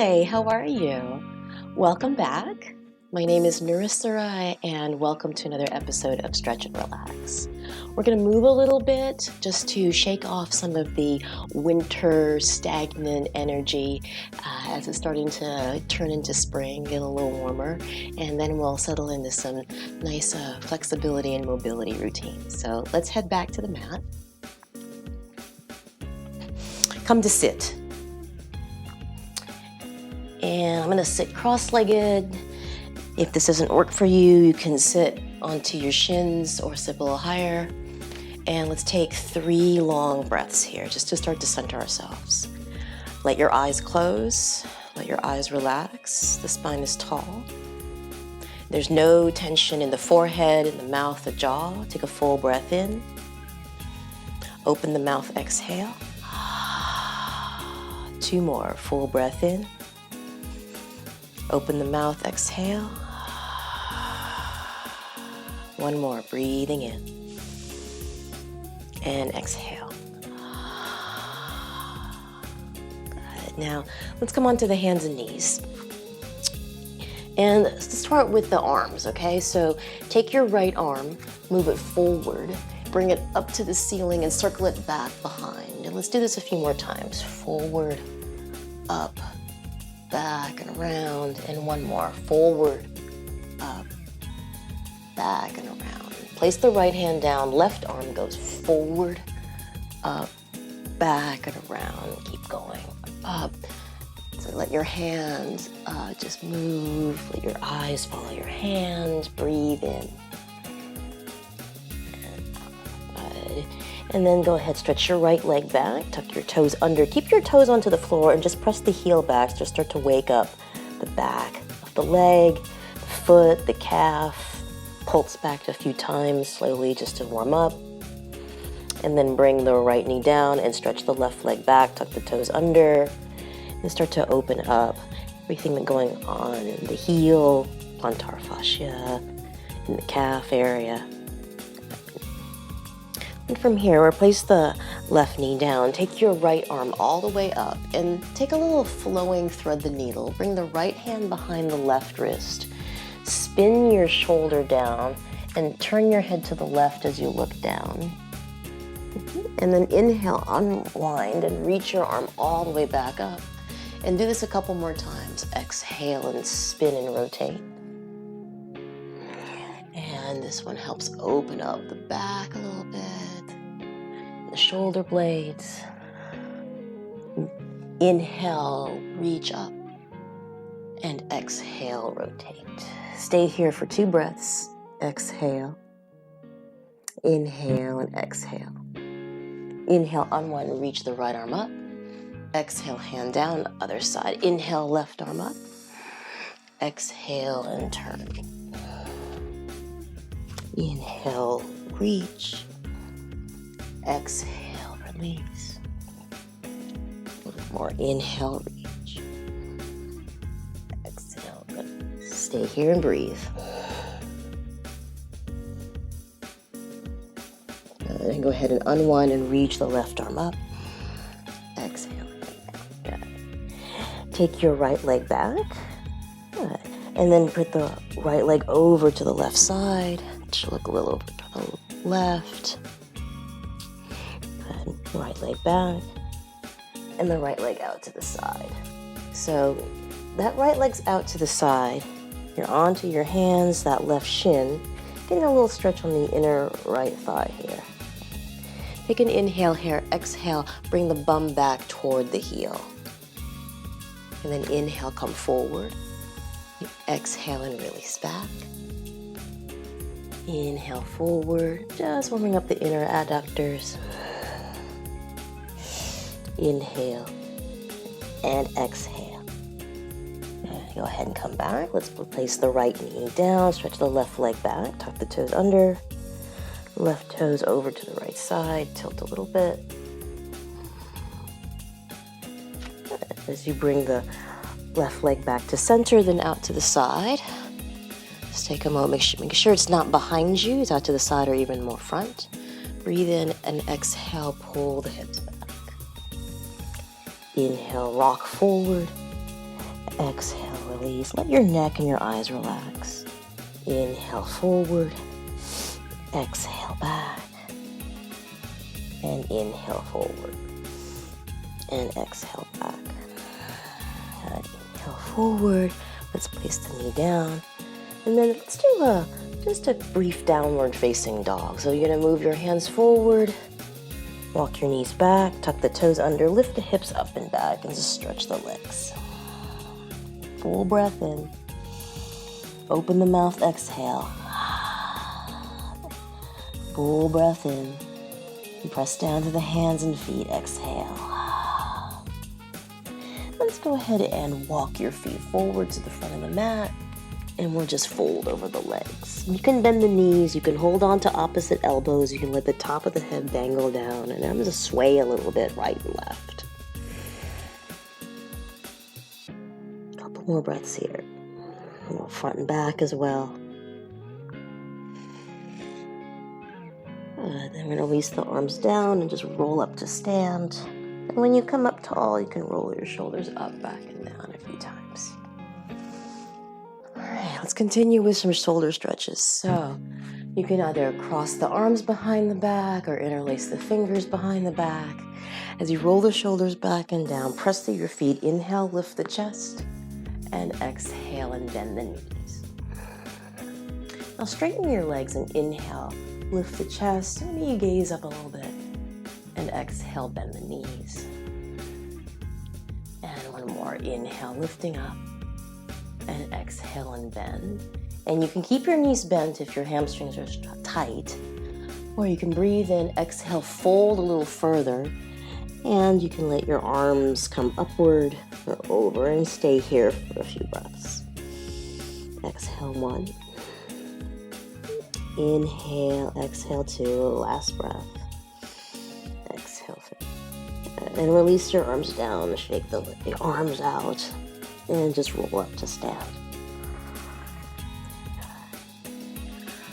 Hi, how are you? Welcome back. My name is Narisara, and welcome to another episode of Stretch and Relax. We're going to move a little bit just to shake off some of the winter stagnant energy as it's starting to turn into spring, get a little warmer, and then we'll settle into some nice flexibility and mobility routines. So let's head back to the mat. Come to sit. And I'm going to sit cross-legged. If this doesn't work for you, you can sit onto your shins or sit a little higher. And let's take 3 long breaths here just to start to center ourselves. Let your eyes close. Let your eyes relax. The spine is tall. There's no tension in the forehead, in the mouth, the jaw. Take a full breath in. Open the mouth, exhale. 2 more. Full breath in. Open the mouth, exhale. 1 more, breathing in. And exhale. Good. Now, let's come on to the hands and knees. And let's start with the arms, okay? So take your right arm, move it forward, bring it up to the ceiling and circle it back behind. And let's do this a few more times. Forward, up, back and around, and 1 more. Forward, up, back and around. Place the right hand down, left arm goes forward, up, back and around. Keep going, up. So let your hands just move, let your eyes follow your hands, breathe in. And then go ahead, stretch your right leg back, tuck your toes under. Keep your toes onto the floor and just press the heel back. Just start to wake up the back of the leg, the foot, the calf. Pulse back a few times slowly just to warm up. And then bring the right knee down and stretch the left leg back, tuck the toes under. And start to open up everything going on in the heel, plantar fascia, in the calf area. And from here, replace the left knee down. Take your right arm all the way up and take a little flowing thread the needle. Bring the right hand behind the left wrist. Spin your shoulder down and turn your head to the left as you look down. And then inhale, unwind and reach your arm all the way back up. And do this a couple more times. Exhale and spin and rotate. And this one helps open up the back a little bit. The shoulder blades. Inhale, reach up. And exhale, rotate. Stay here for 2 breaths. Exhale. Inhale and exhale. Inhale, unwind and reach the right arm up. Exhale, hand down, other side. Inhale, left arm up. Exhale and turn. Inhale, reach. Exhale, release. A little more. Inhale, reach. Exhale, release. Stay here and breathe. And go ahead and unwind and reach the left arm up. Exhale. Good. Take your right leg back. Good. And then put the right leg over to the left side. Just look a little over to the left. Good. Right leg back. And the right leg out to the side. So that right leg's out to the side. You're onto your hands, that left shin. Getting a little stretch on the inner right thigh here. Take an inhale here, exhale, bring the bum back toward the heel. And then inhale, come forward. Exhale and release back. Inhale forward, just warming up the inner adductors. Inhale and exhale. And go ahead and come back. Let's place the right knee down, stretch the left leg back, tuck the toes under. Left toes over to the right side, tilt a little bit. As you bring the left leg back to center, then out to the side. Just take a moment, make sure it's not behind you, it's out to the side or even more front. Breathe in and exhale, pull the hips back. Inhale, rock forward. Exhale, release. Let your neck and your eyes relax. Inhale forward. Exhale back. And inhale forward. And exhale back. Inhale forward. Let's place the knee down. And then let's do just a brief downward facing dog. So you're gonna move your hands forward, walk your knees back, tuck the toes under, lift the hips up and back, and just stretch the legs. Full breath in. Open the mouth, exhale. Full breath in. And press down to the hands and feet, exhale. Let's go ahead and walk your feet forward to the front of the mat, and we'll just fold over the legs. You can bend the knees, you can hold on to opposite elbows, you can let the top of the head dangle down, and I'm going to sway a little bit right and left. A couple more breaths here. A little front and back as well. Good. Then we're going to release the arms down and just roll up to stand. And when you come up tall, you can roll your shoulders up, back, and down a few times. All right, let's continue with some shoulder stretches. So you can either cross the arms behind the back or interlace the fingers behind the back. As you roll the shoulders back and down, press through your feet. Inhale, lift the chest, and exhale and bend the knees. Now straighten your legs and inhale, lift the chest, maybe you gaze up a little bit. And exhale, bend the knees. And one more. Inhale, lifting up. And exhale and bend. And you can keep your knees bent if your hamstrings are tight. Or you can breathe in, exhale, fold a little further. And you can let your arms come upward or over and stay here for a few breaths. Exhale, 1. Inhale, exhale, 2. Last breath. And release your arms down, shake the arms out, and just roll up to stand.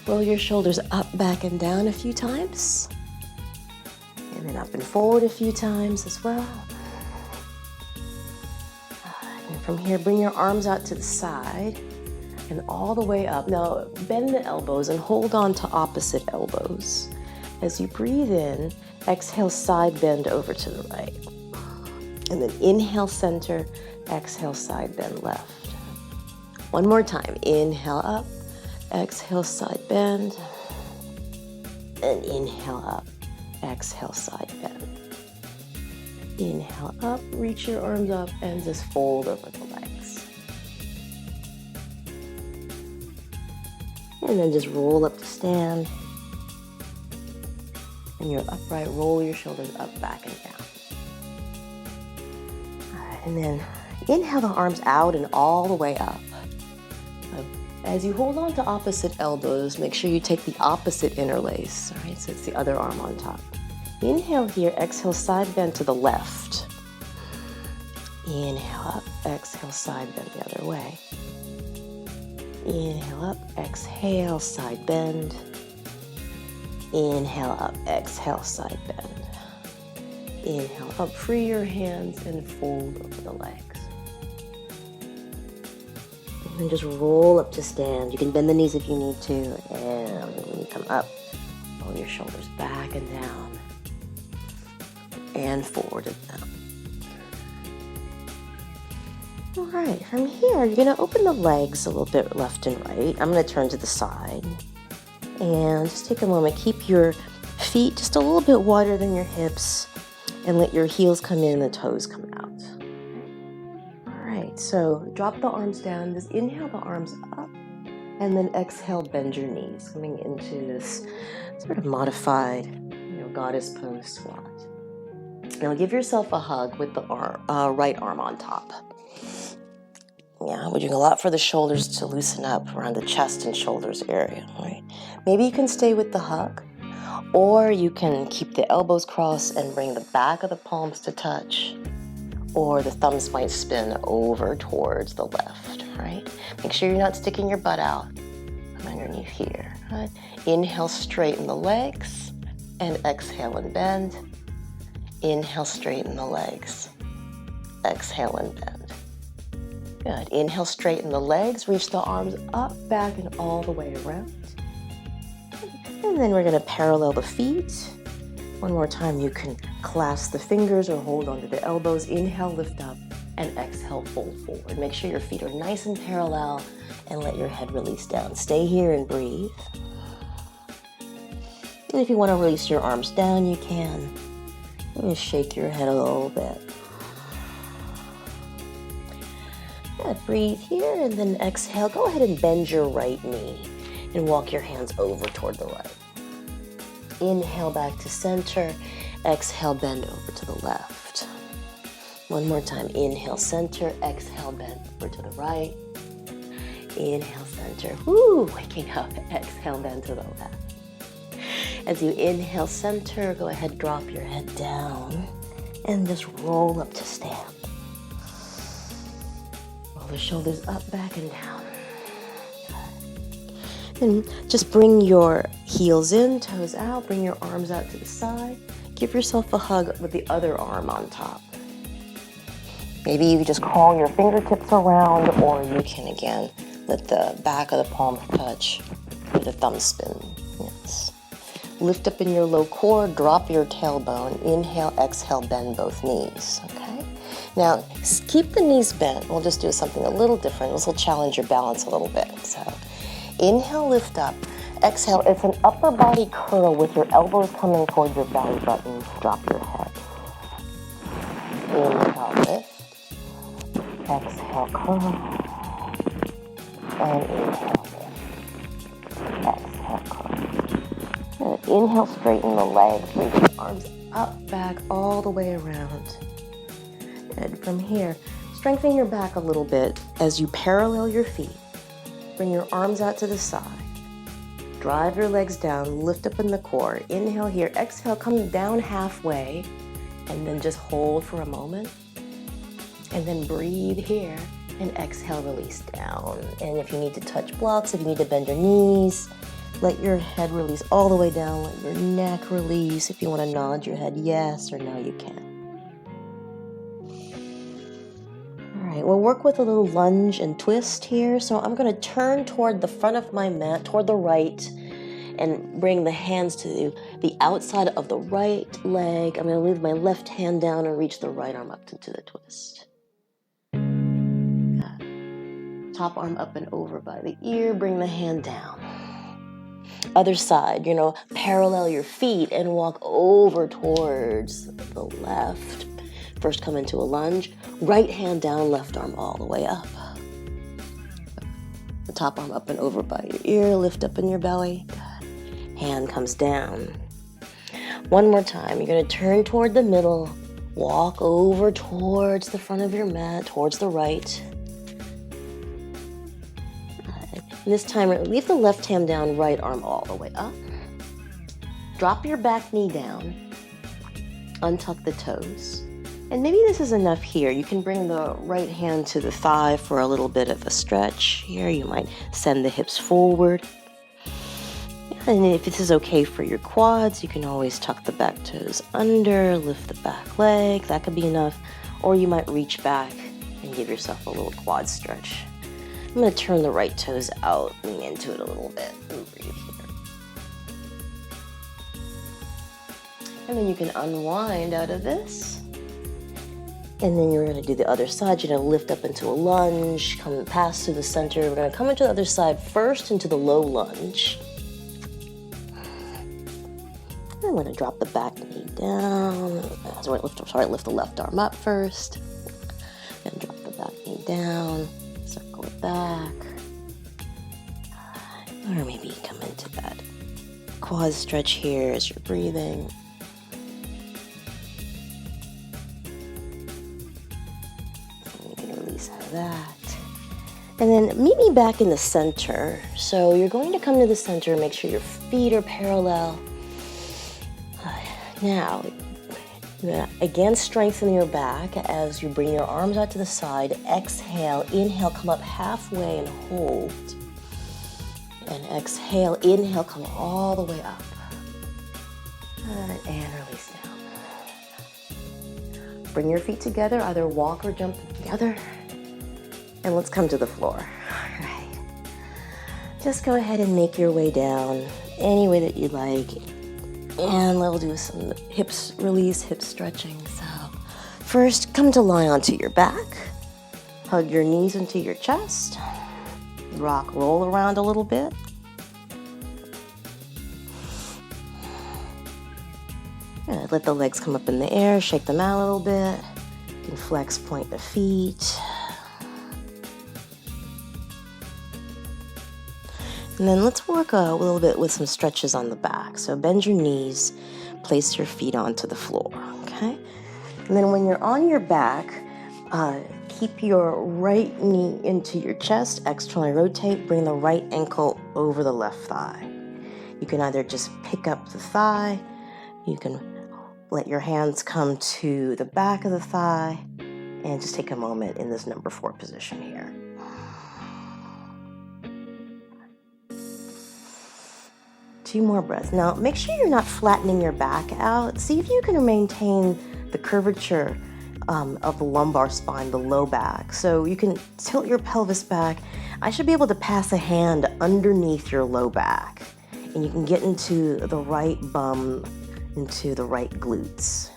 Roll your shoulders up, back, and down a few times. And then up and forward a few times as well. And from here, bring your arms out to the side and all the way up. Now, bend the elbows and hold on to opposite elbows. As you breathe in, exhale, side bend over to the right. And then inhale, center, exhale, side bend left. One more time. Inhale up, exhale, side bend. And inhale up, exhale, side bend. Inhale up, reach your arms up, and just fold over the legs. And then just roll up to stand. And you're upright, roll your shoulders up, back, and down. All right, and then inhale the arms out and all the way up. As you hold on to opposite elbows, make sure you take the opposite interlace, all right? So it's the other arm on top. Inhale here, exhale, side bend to the left. Inhale up, exhale, side bend the other way. Inhale up, exhale, side bend. Inhale up, exhale, side bend. Inhale up, free your hands and fold over the legs. And then just roll up to stand. You can bend the knees if you need to. And when you come up, roll your shoulders back and down. And forward and down. All right, from here, you're gonna open the legs a little bit left and right. I'm gonna turn to the side. And just take a moment, keep your feet just a little bit wider than your hips and let your heels come in and the toes come out. All right, so drop the arms down, just inhale the arms up and then exhale, bend your knees, coming into this sort of modified, goddess pose squat. Now give yourself a hug with the right arm on top. Yeah, we're doing a lot for the shoulders to loosen up around the chest and shoulders area, right? Maybe you can stay with the hug, or you can keep the elbows crossed and bring the back of the palms to touch, or the thumbs might spin over towards the left, right? Make sure you're not sticking your butt out. Come underneath here, right? Inhale, straighten the legs, and exhale and bend. Inhale, straighten the legs. Exhale and bend. Good. Inhale, straighten the legs, reach the arms up, back, and all the way around. And then we're gonna parallel the feet. One more time, you can clasp the fingers or hold onto the elbows. Inhale, lift up, and exhale, fold forward. Make sure your feet are nice and parallel and let your head release down. Stay here and breathe. And if you want to release your arms down, you can. Just shake your head a little bit. Good. Breathe here and then exhale. Go ahead and bend your right knee and walk your hands over toward the right. Inhale back to center. Exhale, bend over to the left. One more time. Inhale, center. Exhale, bend over to the right. Inhale, center. Woo, waking up. Exhale, bend to the left. As you inhale, center, go ahead, drop your head down and just roll up to stand. Roll the shoulders up, back, and down. And just bring your heels in, toes out, bring your arms out to the side. Give yourself a hug with the other arm on top. Maybe you just crawl your fingertips around, or you can, again, let the back of the palms touch with the thumb spin. Yes. Lift up in your low core, drop your tailbone. Inhale, exhale, bend both knees, okay? Now, keep the knees bent. We'll just do something a little different. This will challenge your balance a little bit. So, inhale, lift up. Exhale, it's an upper body curl with your elbows coming towards your belly button. Drop your head. Inhale, lift. Exhale, curl. And inhale, lift. Exhale, curl. Good. Inhale, straighten the legs. Reach the arms up, back, all the way around. Good. From here, strengthen your back a little bit as you parallel your feet. Bring your arms out to the side. Drive your legs down, lift up in the core. Inhale here, exhale, come down halfway, and then just hold for a moment. And then breathe here, and exhale, release down. And if you need to touch blocks, if you need to bend your knees, let your head release all the way down, let your neck release. If you want to nod your head yes or no, you can. All right, we'll work with a little lunge and twist here. So I'm going to turn toward the front of my mat, toward the right, and bring the hands to the outside of the right leg. I'm going to leave my left hand down and reach the right arm up into the twist. Top arm up and over by the ear, bring the hand down. Other side, parallel your feet and walk over towards the left. First come into a lunge, right hand down, left arm all the way up. The top arm up and over by your ear, lift up in your belly. Hand comes down. One more time, you're gonna turn toward the middle, walk over towards the front of your mat, towards the right. And this time, leave the left hand down, right arm all the way up. Drop your back knee down. Untuck the toes. And maybe this is enough here. You can bring the right hand to the thigh for a little bit of a stretch. Here, you might send the hips forward. And if this is okay for your quads, you can always tuck the back toes under, lift the back leg. That could be enough. Or you might reach back and give yourself a little quad stretch. I'm going to turn the right toes out, lean into it a little bit, and breathe here. And then you can unwind out of this. And then you're going to do the other side. You're going to lift up into a lunge, come pass through the center. We're going to come into the other side first into the low lunge. I'm going to drop the back knee down. Lift the left arm up first. And drop the back knee down. Circle it back. Or maybe come into that quad stretch here as you're breathing. And you can release out of that. And then meet me back in the center. So you're going to come to the center, make sure your feet are parallel. Now, again, strengthen your back as you bring your arms out to the side. Exhale, inhale, come up halfway and hold. And exhale, inhale, come all the way up. And release down. Bring your feet together, either walk or jump together. And let's come to the floor. All right. Just go ahead and make your way down any way that you like. And we'll do some hips release, hip stretching. So first, come to lie onto your back. Hug your knees into your chest. Rock, roll around a little bit. Good. Let the legs come up in the air, shake them out a little bit. You can flex, point the feet. And then let's work a little bit with some stretches on the back. So bend your knees, place your feet onto the floor, okay? And then when you're on your back, keep your right knee into your chest, externally rotate, bring the right ankle over the left thigh. You can either just pick up the thigh, you can let your hands come to the back of the thigh, and just take a moment in this number 4 position here. Two more breaths. Now, make sure you're not flattening your back out. See if you can maintain the curvature of the lumbar spine, the low back. So you can tilt your pelvis back. I should be able to pass a hand underneath your low back, and you can get into the right bum, into the right glutes.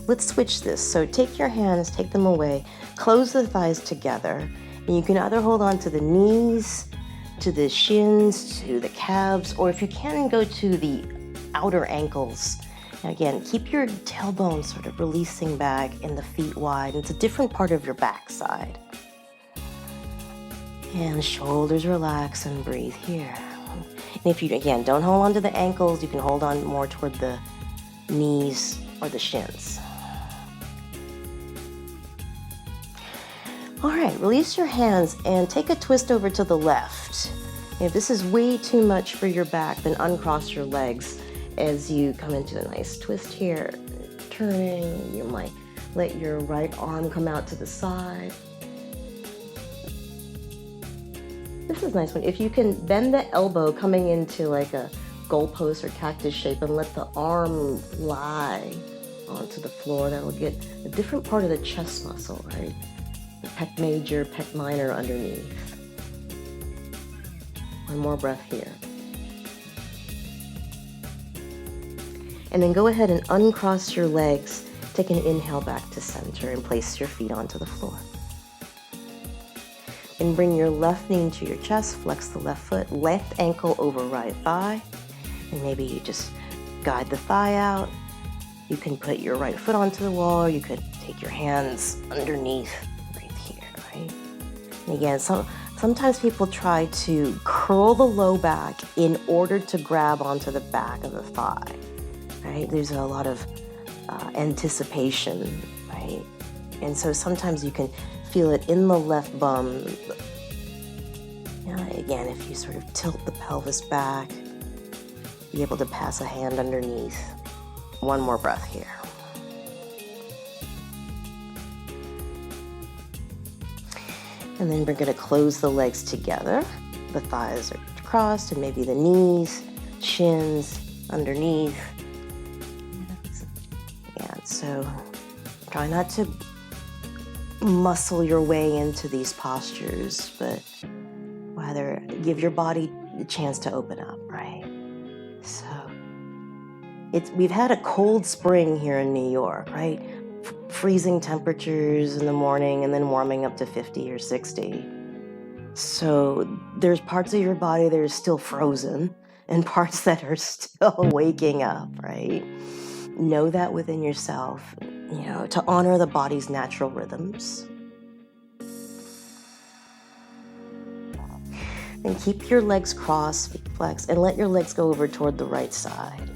Let's switch this. So take your hands, take them away, close the thighs together, and you can either hold on to the knees, to the shins, to the calves, or if you can, go to the outer ankles. Now again, keep your tailbone sort of releasing back and the feet wide. It's a different part of your backside. And shoulders relax and breathe here. And if you, again, don't hold on to the ankles, you can hold on more toward the knees or the shins. All right, release your hands and take a twist over to the left. If this is way too much for your back, then uncross your legs as you come into a nice twist here. Turning, you might let your right arm come out to the side. This is a nice one. If you can bend the elbow coming into like a goalpost or cactus shape and let the arm lie onto the floor, that'll get a different part of the chest muscle, right? The pec major, pec minor underneath. One more breath here. And then go ahead and uncross your legs. Take an inhale back to center and place your feet onto the floor. And bring your left knee into your chest, flex the left foot, left ankle over right thigh. And maybe you just guide the thigh out. You can put your right foot onto the wall, or you could take your hands underneath. And again, sometimes people try to curl the low back in order to grab onto the back of the thigh, right? There's a lot of anticipation, right? And so sometimes you can feel it in the left bum. Again, if you sort of tilt the pelvis back, be able to pass a hand underneath. One more breath here. And then we're going to close the legs together. The thighs are crossed, and maybe the knees, shins underneath. And so try not to muscle your way into these postures, but rather give your body the chance to open up, right? So we've had a cold spring here in New York, right? Freezing temperatures in the morning and then warming up to 50 or 60. So there's parts of your body that are still frozen and parts that are still waking up, right? Know that within yourself, to honor the body's natural rhythms. And keep your legs crossed, feet flexed, and let your legs go over toward the right side.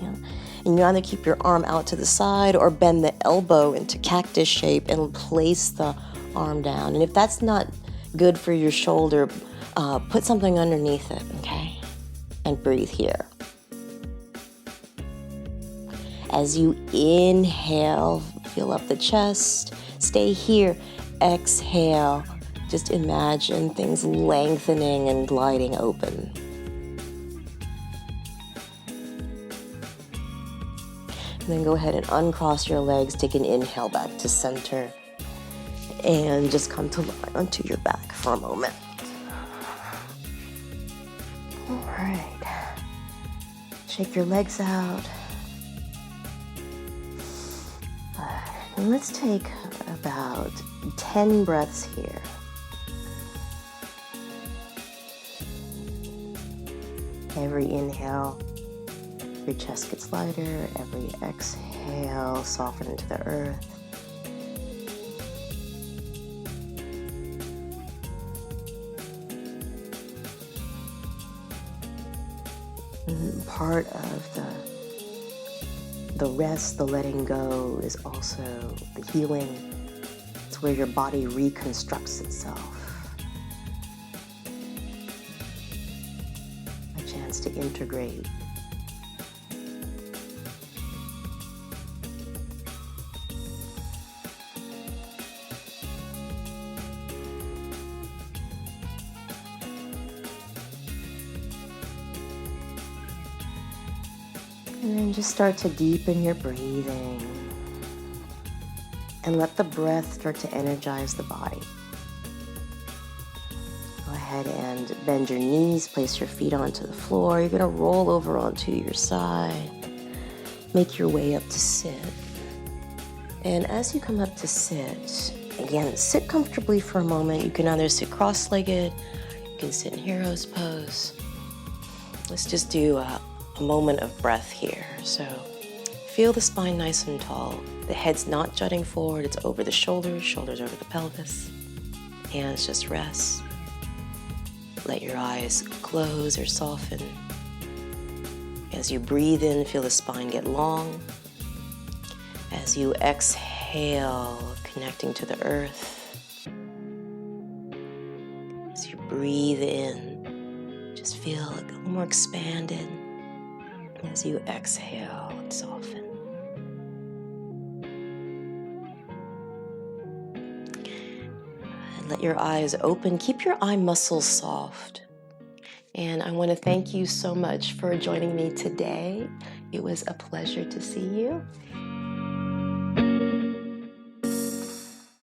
And you either keep your arm out to the side or bend the elbow into cactus shape and place the arm down. And if that's not good for your shoulder, put something underneath it, okay? And breathe here. As you inhale, fill up the chest. Stay here. Exhale. Just imagine things lengthening and gliding open. And then go ahead and uncross your legs. Take an inhale back to center. And just come to lie onto your back for a moment. All right. Shake your legs out. And let's take about 10 breaths here. Every inhale, your chest gets lighter. Every exhale, soften into the earth. And part of the rest, the letting go, is also the healing. It's where your body reconstructs itself. A chance to integrate. And then just start to deepen your breathing and let the breath start to energize the body. Go ahead and bend your knees, place your feet onto the floor. You're going to roll over onto your side. Make your way up to sit. And as you come up to sit, again, sit comfortably for a moment. You can either sit cross-legged, you can sit in hero's pose. Let's just do a moment of breath here. So feel the spine nice and tall. The head's not jutting forward, it's over the shoulders, shoulders over the pelvis. Hands just rest. Let your eyes close or soften. As you breathe in, feel the spine get long. As you exhale, connecting to the earth. As you breathe in, just feel a little more expanded. As you exhale and soften. And let your eyes open. Keep your eye muscles soft. And I want to thank you so much for joining me today. It was a pleasure to see you.